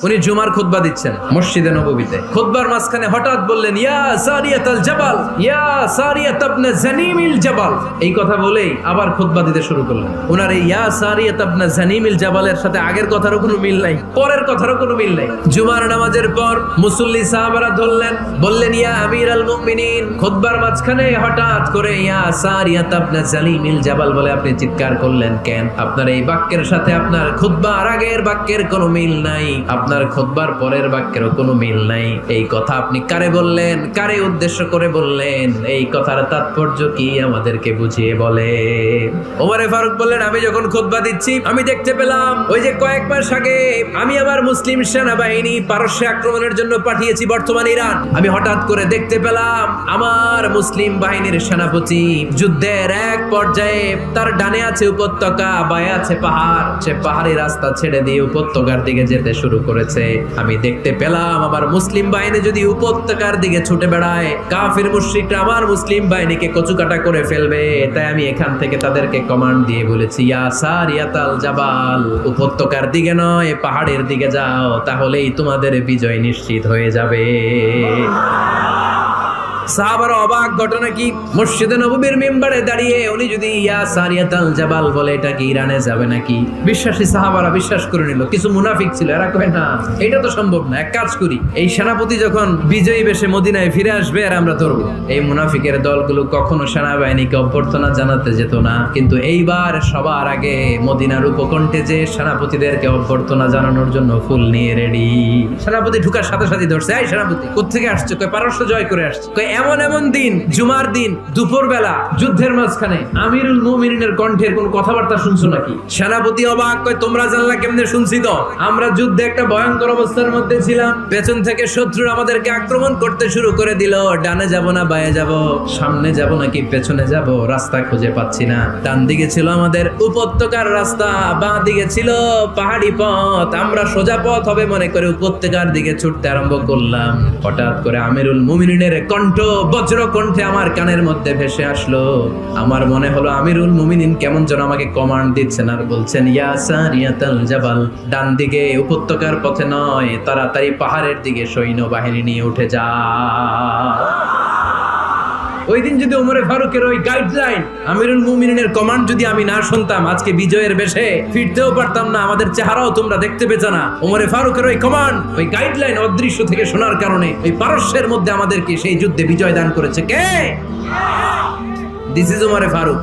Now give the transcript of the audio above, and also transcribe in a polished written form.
উনি জুমার খুতবা দিচ্ছেন মসজিদে নববীতে। খুতবার মাঝখানে হঠাৎ বললেন, ইয়া সারিয়াতাল জাবাল, ইয়া সারিয়াত ইবনে জানিমিল জাবাল। এই কথা বলেই আবার খুতবা দিতে শুরু করলেন। ওনার এই ইয়া সারিয়াত ইবনে জানিমিল জাবালের সাথে আগের কথারও কোনো মিল নাই, পরের কথারও কোনো মিল নাই। জুমার নামাজের পর মুসল্লি সাহাবারা ধরলেন, বললেন, ইয়া আমিরাল মুমিনিন, খুতবার মাঝখানে হঠাৎ করে ইয়া সারিয়াত ইবনে জানিমিল জাবাল বলে আপনি চিৎকার করলেন কেন? আপনার এই বাক্যের সাথে আপনার খুতবার আগের বাক্যের কোনো মিল নাই, আপনার খুতবার পরের বাক্যেরও কোনো মিল নাই। এই কথা আপনি কারে বললেন, কারে উদ্দেশ্য করে বললেন? এই কথার তাৎপর্য কি আমাদেরকে বুঝিয়ে বলে। ওমরে ফারুক বললেন, আমি যখন খুতবা দিচ্ছি আমি দেখতে পেলাম ওই যে কয়েক মাস আগে আমি আমার মুসলিম সেনাবাহিনী পারস্যে আক্রমণের জন্য পাঠিয়েছি বর্তমান ইরান। আমি হঠাৎ করে দেখতে পেলাম আমার মুসলিম বাহিনীর সেনাপতি যুদ্ধের এক পর্যায়ে তার ডানে আছে উপত্যকা, বায়ে আছে পাহাড়, সে পাহাড়ি রাস্তা ছেড়ে দিয়ে উপত্যকার দিকে যেতে শুরু করেছে। আমি দেখতে পেলাম আমার মুসলিম বাহিনী যদি উপত্যকার দিকে ছুটে বেড়ায়, কাফির মুশরিকরা আমার মুসলিম বাহিনীকে কচুকাটা করে ফেলবে। তাই আমি এখান থেকে তাদেরকে কমান্ড দিয়ে বলেছি, ইয়া সারিয়াতাল জাবাল, উপত্যকার দিকে নয় পাহাড়ের দিকে যাও, তাহলেই তোমাদের বিজয় নিশ্চিত হয়ে যাবে। সাহাবারা অবাক, ঘটনা কি? মসজিদে নববীর মিম্বারে দাঁড়িয়ে উনি যদি ইয়া সারিয়াতাল জাবাল বলে, এটা কি ইরানে যাবে নাকি? বিশ্বাসী সাহাবারা বিশ্বাস করে নিল। কিছু মুনাফিক ছিল, এরা কয় না এটা তো সম্ভব না, এক কাজ করি, এই সেনাপতি যখন বিজয়ী বেশে মদিনায় ফিরে আসবে আর আমরা ধরবো। এই মুনাফিকের দলগুলো কখনো সেনাবাহিনীকে অভ্যর্থনা জানাতে যেত না, কিন্তু এইবার সবার আগে মদিনার উপকণ্ঠে যে সেনাপতিদেরকে অভ্যর্থনা জানানোর জন্য ফুল নিয়ে রেডি। সেনাপতি ঢুকার সাথে সাথে ধরছে, এই সেনাপতি কোত্থেকে আসছে? কয় পারস্য জয় করে আসছে। কয় এমন এমন দিন, জুমার দিন দুপুর বেলা যুদ্ধের মাঝখানে আমিরুল মুমিনিনের কণ্ঠের কোন কথাবার্তা শুনছো নাকি? সেনাপতি অবাক, কয় তোমরা জানলা কেমনে? শুনছি তো, আমরা যুদ্ধে একটা ভয়ঙ্কর অবস্থার মধ্যে ছিলাম, পেছন থেকে শত্রুরা আমাদেরকে আক্রমণ করতে শুরু করে দিল। ডানে যাব না বায়ে যাব, সামনে যাব নাকি পেছনে যাব, রাস্তা খুঁজে পাচ্ছি না। ডান দিকে ছিল আমাদের উপত্যকার রাস্তা, বাঁ দিকে ছিল পাহাড়ি পথ। আমরা সোজা পথ হবে মনে করে উপত্যকার দিকে ছুটতে আরম্ভ করলাম। হঠাৎ করে আমিরুল মুমিনিনের কণ্ঠ বজ্র কণ্ঠে আমার কানের মধ্যে ভেসে আসলো। আমার মনে হলো আমিরুল মুমিনিন কেমন যেন আমাকে কমান্ড দিচ্ছেন আর বলছেন, ইয়া সারিয়াতাল জাবাল, ডান দিকে উপত্যকার পথে নয়, তাড়াতাড়ি পাহাড়ের দিকে সৈন্য বাহিনী নিয়ে উঠে যা। ওই দিন যদি ওমরে ফারুকের ওই গাইডলাইন, আমিরুল মুমিনিনের কমান্ড যদি আমি না শুনতাম, আজকে বিজয়ের বেশে ফিরতেও পারতাম না, আমাদের চেহারাও তোমরা দেখতে পেতে না। ওমরে ফারুকের ওই কমান্ড, ওই গাইডলাইন অদৃশ্য থেকে শোনার কারণে ওই পারস্যের মধ্যে আমাদেরকে সেই যুদ্ধে বিজয় দান করেছে কে? দিস ইজ ওমরে ফারুক।